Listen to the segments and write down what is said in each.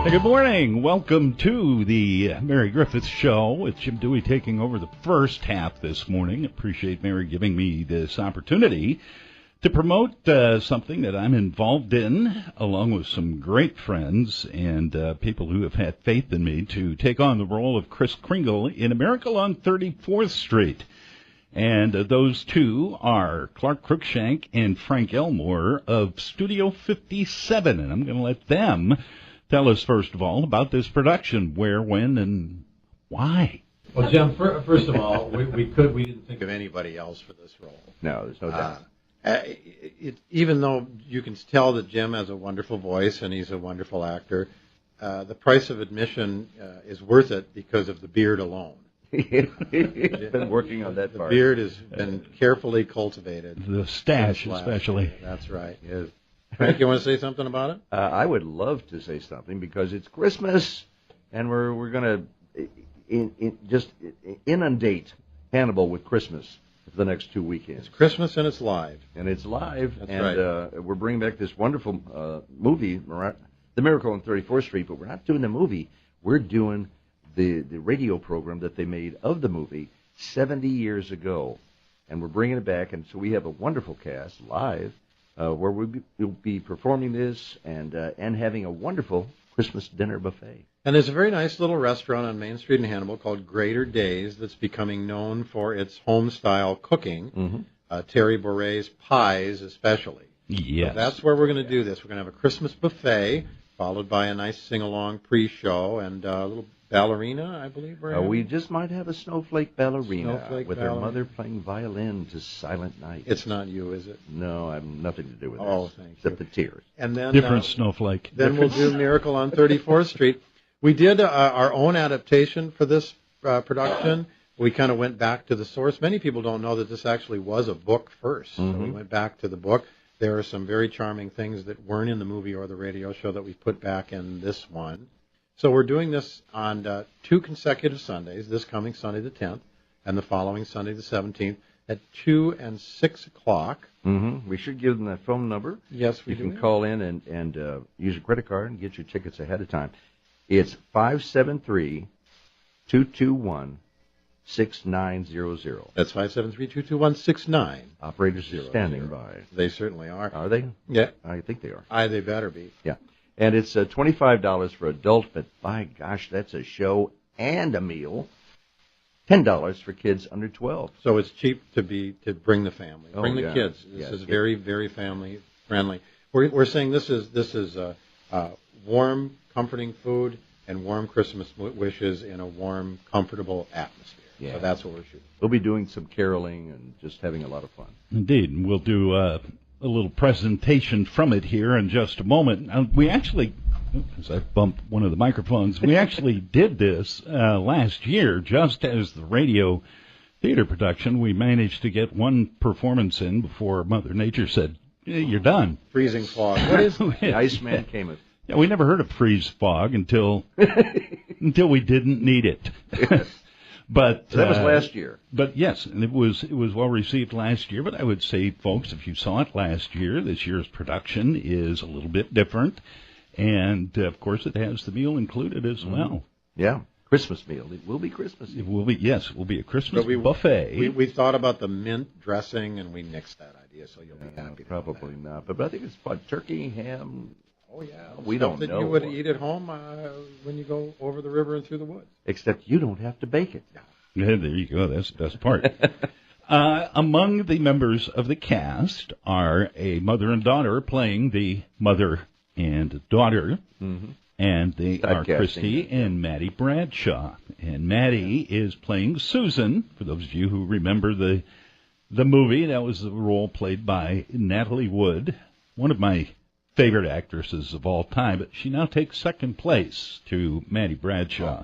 Hey, good morning. Welcome to the Mary Griffith Show. It's Jim Dewey taking over the first half this morning. Appreciate Mary giving me this opportunity to promote something that I'm involved in, along with some great friends and people who have had faith in me to take on the role of Kris Kringle in A Miracle on 34th Street. And those two are Clark Cruikshank and Frank Elmore of Studio 57. And I'm going to let them tell us, first of all, about this production, where, when, and why. Well, Jim, first of all, we didn't think of anybody else for this role. No, there's no doubt. Even though you can tell that Jim has a wonderful voice and he's a wonderful actor, the price of admission is worth it because of the beard alone. He's been working on that the part. The beard has been carefully cultivated. The stash, especially. That's right. Yes. Frank, you want to say something about it? I would love to say something because it's Christmas, and we're going to just inundate Hannibal with Christmas for the next 2 weekends. It's Christmas and it's live. And it's live. That's and right. We're bringing back this wonderful movie, The Miracle on 34th Street, but we're not doing the movie. We're doing the radio program that they made of the movie 70 years ago. And we're bringing it back, and so we have a wonderful cast live where we'll be performing this and having a wonderful Christmas dinner buffet. And there's a very nice little restaurant on Main Street in Hannibal called Greater Days that's becoming known for its home-style cooking, Terry Bourret's pies especially. Yes. So that's where we're going to do this. We're going to have a Christmas buffet followed by a nice sing-along pre-show and a little ballerina, I believe. We just might have a snowflake ballerina with her ballerina. mother playing violin to Silent Night. It's not you, is it? No, I have nothing to do with Oh, this, thank you. except the tears. And then Different snowflake. Then we'll do Miracle on 34th Street. We did our own adaptation for this production. We kind of went back to the source. Many people don't know that this actually was a book first. So we went back to the book. There are some very charming things that weren't in the movie or the radio show that we put back in this one. So we're doing this on 2 consecutive Sundays, this coming Sunday the 10th and the following Sunday the 17th at 2 and 6 o'clock. We should give them that phone number. Yes, we do. You can call in and use a credit card and get your tickets ahead of time. It's 573-221-6900. That's 573-221-6900. Operators are standing by. They certainly are. Are they? Yeah. I think they are. They better be. Yeah. And it's $25 for adults, but by gosh, that's a show and a meal. $10 for kids under 12. So it's cheap to bring the family, bring the kids. This is very, very family friendly. We're saying this is warm, comforting food and warm Christmas wishes in a warm, comfortable atmosphere. Yeah. So that's what we're shooting. We'll be doing some caroling and just having a lot of fun. Indeed, and we'll do a little presentation from it here in just a moment. We actually, as I bumped one of the microphones, we actually did this last year, just as the radio theater production. We managed to get one performance in before Mother Nature said, "You're done." Freezing fog. What is the Iceman came in. Yeah, we never heard of freeze fog until we didn't need it. Yes. But so that was last year. But yes, and it was well received last year. But I would say, folks, if you saw it last year, this year's production is a little bit different, and of course, it has the meal included as well. Yeah, Christmas meal. It will be Christmas. It will be. Yes, it will be a Christmas buffet. We thought about the mint dressing, and we nixed that idea. So you'll be happy. Probably not. But I think it's fun. Turkey, ham. Oh, yeah. We don't know. That you would eat at home when you go over the river and through the woods. Except you don't have to bake it. Yeah, there you go. That's the best part. Among the members of the cast are a mother and daughter playing the mother and daughter. And they are Christy and Maddie Bradshaw. And Maddie is playing Susan. For those of you who remember the movie, that was the role played by Natalie Wood, one of my favorite actresses of all time, but she now takes second place to Maddie Bradshaw.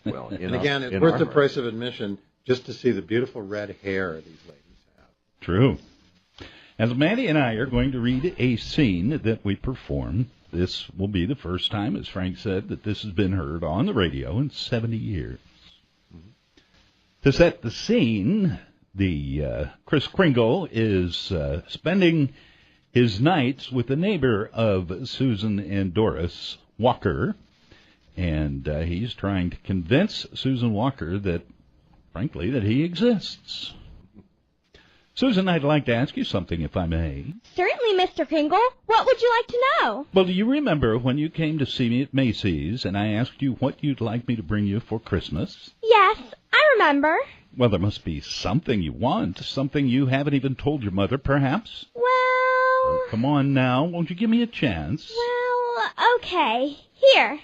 Well, and again, it's worth the price of admission just to see the beautiful red hair these ladies have. True. As Maddie and I are going to read a scene that we perform, this will be the first time, as Frank said, that this has been heard on the radio in 70 years. To set the scene, the Kris Kringle is spending his nights with a neighbor of Susan and Doris, Walker, and he's trying to convince Susan Walker that, frankly, that he exists. Susan, I'd like to ask you something, if I may. Certainly, Mr. Kringle. What would you like to know? Well, do you remember when you came to see me at Macy's and I asked you what you'd like me to bring you for Christmas? Yes, I remember. Well, there must be something you want, something you haven't even told your mother, perhaps? Well... Oh, come on now, won't you give me a chance? Well, okay. Here.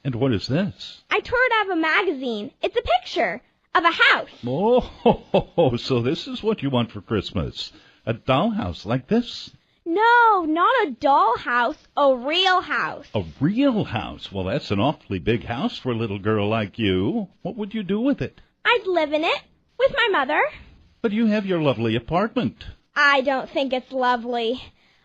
And what is this? I tore it out of a magazine. It's a picture of a house. Oh, so this is what you want for Christmas. A dollhouse like this? No, not a doll house. A real house. A real house? Well, that's an awfully big house for a little girl like you. What would you do with it? I'd live in it with my mother. But you have your lovely apartment. I don't think it's lovely.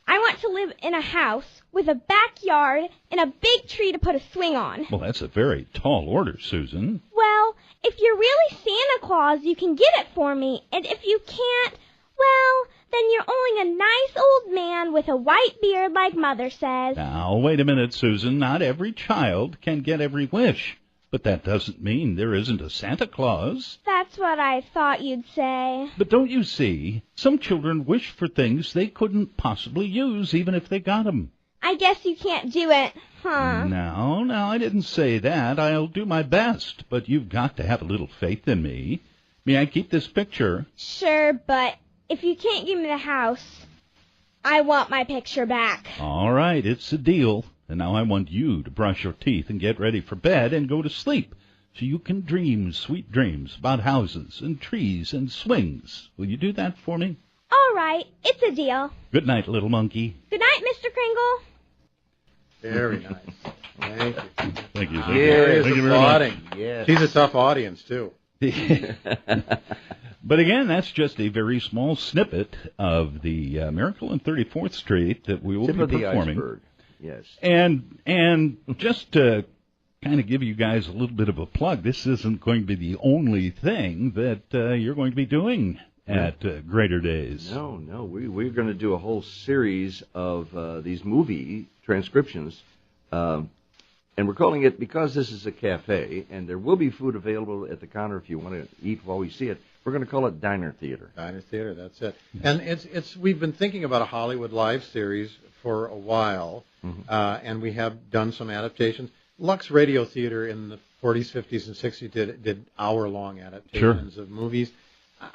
I want to live in a house with a backyard and a big tree to put a swing on. Well, that's a very tall order, Susan. Well, if you're really Santa Claus, you can get it for me. And if you can't, well, then you're only a nice old man with a white beard like Mother says. Now, wait a minute, Susan. Not every child can get every wish. But that doesn't mean there isn't a Santa Claus. That's what I thought you'd say. But don't you see? Some children wish for things they couldn't possibly use even if they got them. I guess you can't do it, huh? No, I didn't say that. I'll do my best, but you've got to have a little faith in me. May I keep this picture? Sure, but if you can't give me the house, I want my picture back. All right, it's a deal. And now I want you to brush your teeth and get ready for bed and go to sleep so you can dream sweet dreams about houses and trees and swings. Will you do that for me? All right, it's a deal. Good night, little monkey. Good night, Mr. Kringle. Very nice. Thank you. Thank you. Gary is Thank you very much. applauding. Yes. She's a tough audience, too. But again, that's just a very small snippet of the Miracle on 34th Street that we will Tip be of the performing. iceberg. Yes. And just to kind of give you guys a little bit of a plug, this isn't going to be the only thing that you're going to be doing at Greater Days. No. We're going to do a whole series of these movie transcriptions. And we're calling it, because this is a cafe, and there will be food available at the counter if you want to eat while we see it, we're going to call it Diner Theater. Diner Theater, that's it. And it's we've been thinking about a Hollywood Live series for a while, and we have done some adaptations. Lux Radio Theater in the 40s, 50s, and 60s did hour-long adaptations of movies.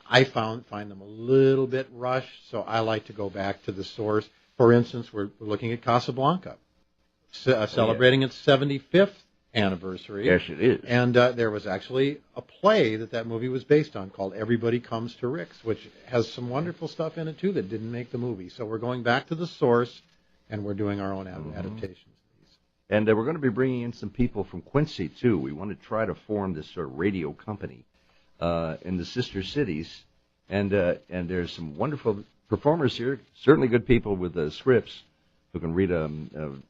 I find them a little bit rushed, so I like to go back to the source. For instance, we're looking at Casablanca, celebrating its 75th anniversary. Yes, it is. And there was actually a play that movie was based on called Everybody Comes to Rick's, which has some wonderful stuff in it, too, that didn't make the movie. So we're going back to the source, and we're doing our own adaptations. And we're going to be bringing in some people from Quincy, too. We want to try to form this sort of radio company in the sister cities. And there's some wonderful performers here, certainly good people with scripts who can read a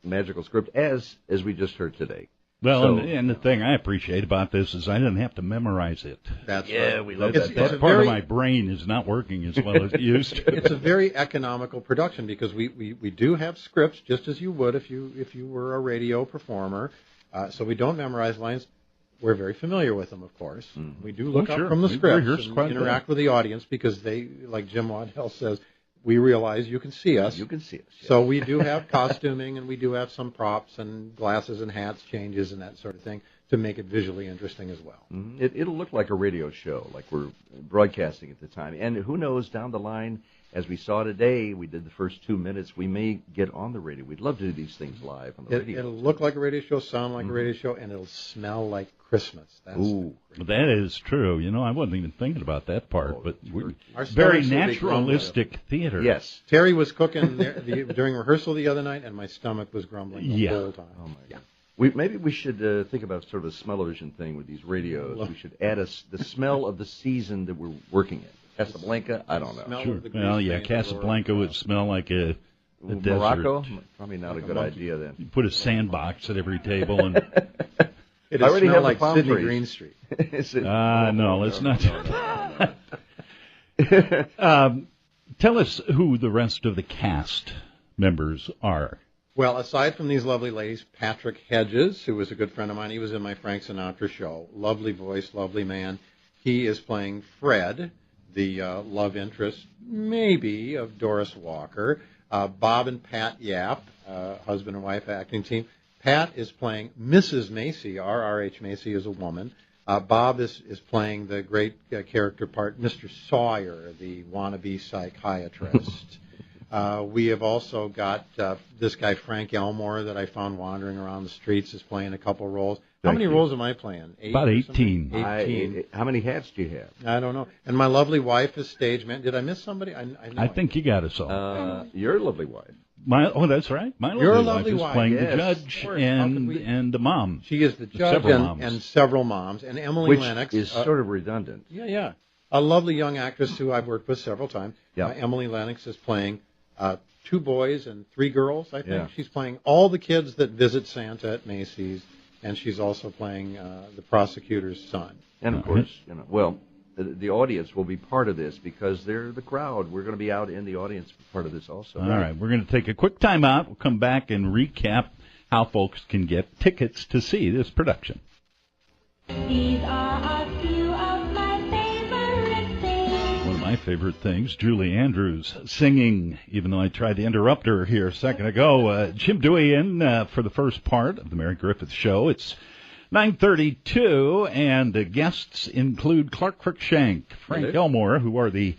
magical script, as we just heard today. Well, and the thing I appreciate about this is I didn't have to memorize it. That's right. We love that. That part of my brain is not working as well as it used to. It's a very economical production because we do have scripts, just as you would if you were a radio performer. So we don't memorize lines. We're very familiar with them, of course. We do look up from the scripts and interact with the audience because they, like Jim Waddell says, we realize you can see us. You can see us. Yes. So we do have costuming, and we do have some props and glasses and hats changes and that sort of thing to make it visually interesting as well. It'll look like a radio show, like we're broadcasting at the time. And who knows, down the line, as we saw today, we did the first 2 minutes, we may get on the radio. We'd love to do these things live on the radio. It'll look like a radio show, sound like a radio show, and it'll smell like Christmas. Ooh, that is true. You know, I wasn't even thinking about that part, but our very naturalistic theater. Yes. Terry was cooking during rehearsal the other night, and my stomach was grumbling the whole time. Oh, my God. Maybe we should think about sort of a smell-o-vision thing with these radios. We should add the smell of the season that we're working in. Casablanca? I don't know. Sure. Well, yeah, Casablanca would smell like a desert. Morocco? Probably not a good idea then. You put a sandbox at every table and... It already smell like Sidney Green Street. No, let's not. Tell us who the rest of the cast members are. Well, aside from these lovely ladies, Patrick Hedges, who was a good friend of mine, he was in my Frank Sinatra show. Lovely voice, lovely man. He is playing Fred, the love interest, maybe, of Doris Walker. Bob and Pat Yap, husband and wife acting team. Pat is playing Mrs. Macy. R.R.H. Macy is a woman. Bob is playing the great character part, Mr. Sawyer, the wannabe psychiatrist. We have also got this guy, Frank Elmore, that I found wandering around the streets, is playing a couple roles. How many roles am I playing? About 18. 18. How many hats do you have? I don't know. And my lovely wife is stage man. Did I miss somebody? I think you got us all. Your lovely wife. That's right. My Your lovely wife is playing the judge and the mom. She is the judge and several moms. And Emily Lennox is sort of redundant. Yeah. A lovely young actress who I've worked with several times. Yeah. Emily Lennox is playing 2 boys and 3 girls, I think. Yeah. She's playing all the kids that visit Santa at Macy's, and she's also playing the prosecutor's son. And, of course, the audience will be part of this because they're the crowd. We're going to be out in the audience part of this also. All right. We're going to take a quick time out. We'll come back and recap how folks can get tickets to see this production. These are a few of my favorite things. One of my favorite things, Julie Andrews singing, even though I tried to interrupt her here a second ago. Jim Dewey in for the first part of the Mary Griffith Show. It's 9:32, and the guests include Clark Cruikshank, Frank Elmore, who are the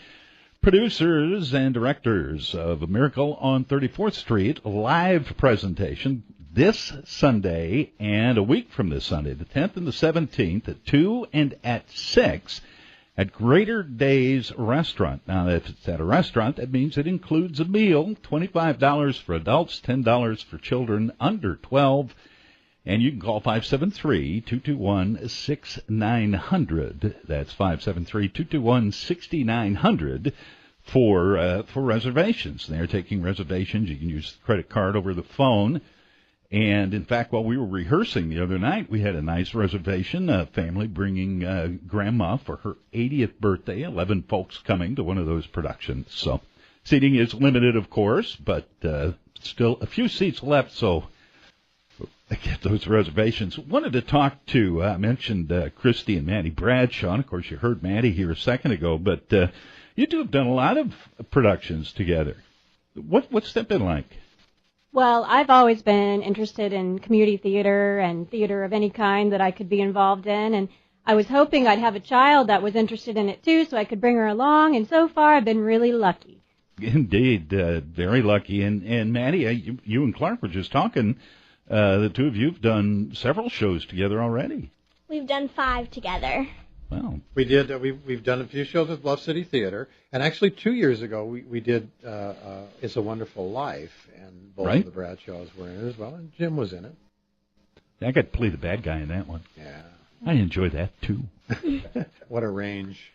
producers and directors of A Miracle on 34th Street, live presentation this Sunday and a week from this Sunday, the 10th and the 17th, at 2 and at 6 at Greater Days Restaurant. Now, if it's at a restaurant, that means it includes a meal, $25 for adults, $10 for children under 12. And you can call 573-221-6900. That's 573-221-6900 for reservations. They're taking reservations. You can use the credit card over the phone. And, in fact, while we were rehearsing the other night, we had a nice reservation, a family bringing Grandma for her 80th birthday, 11 folks coming to one of those productions. So seating is limited, of course, but still a few seats left, so get those reservations. Wanted to talk to, I mentioned Christy and Maddie Bradshaw. Of course, you heard Maddie here a second ago, but you two have done a lot of productions together. What's that been like? Well, I've always been interested in community theater and theater of any kind that I could be involved in, and I was hoping I'd have a child that was interested in it too so I could bring her along, and so far I've been really lucky. Indeed, very lucky. And Maddie, you and Clark were just talking. The two of you have done several shows together already. We've done 5 together. Wow. We did. We've done a few shows with Bluff City Theater, and actually 2 years ago we did It's a Wonderful Life, and both of the Bradshaws were in it as well, and Jim was in it. I got to play the bad guy in that one. Yeah. I enjoy that too. What a range.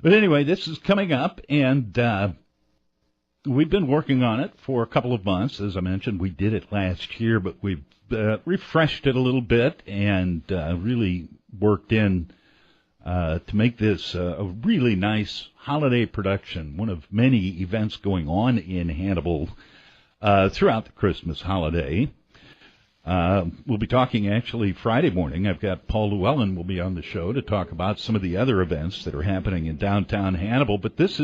But anyway, this is coming up, and we've been working on it for a couple of months. As I mentioned, we did it last year, but we've refreshed it a little bit and really worked in to make this a really nice holiday production, one of many events going on in Hannibal throughout the Christmas holiday. We'll be talking actually Friday morning. I've got Paul Llewellyn will be on the show to talk about some of the other events that are happening in downtown Hannibal. But this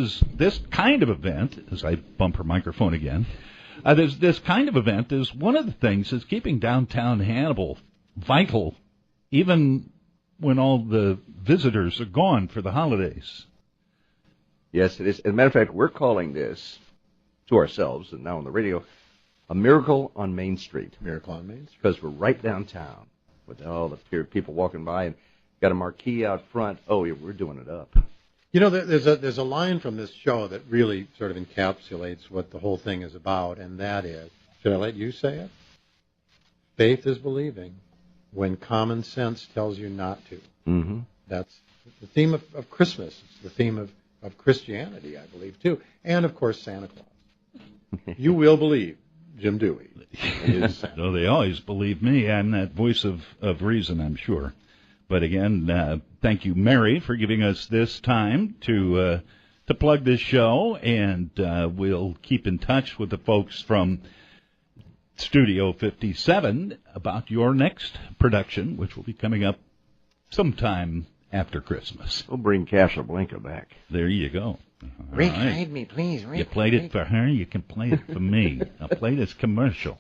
kind of event, as I bump her microphone again, this kind of event is one of the things that's keeping downtown Hannibal vital, even when all the visitors are gone for the holidays. Yes, it is. As a matter of fact, we're calling this to ourselves, and now on the radio, A Miracle on Main Street. Miracle on Main Street. Because we're right downtown with all the people walking by and got a marquee out front. Oh, yeah, we're doing it up. You know, there's a line from this show that really sort of encapsulates what the whole thing is about, and that is, should I let you say it? Faith is believing when common sense tells you not to. Mm-hmm. That's the theme of Christmas. It's the theme of Christianity, I believe, too. And, of course, Santa Claus. You will believe Jim Dewey. No, they always believe me. I'm that voice of reason, I'm sure. But again, thank you, Mary, for giving us this time to to plug this show, and we'll keep in touch with the folks from Studio 57 about your next production, which will be coming up sometime after Christmas. We'll bring Casablanca back. There you go. Rick, hide me, please. Rick, you played it for her, you can play it for me. I'll play this commercial.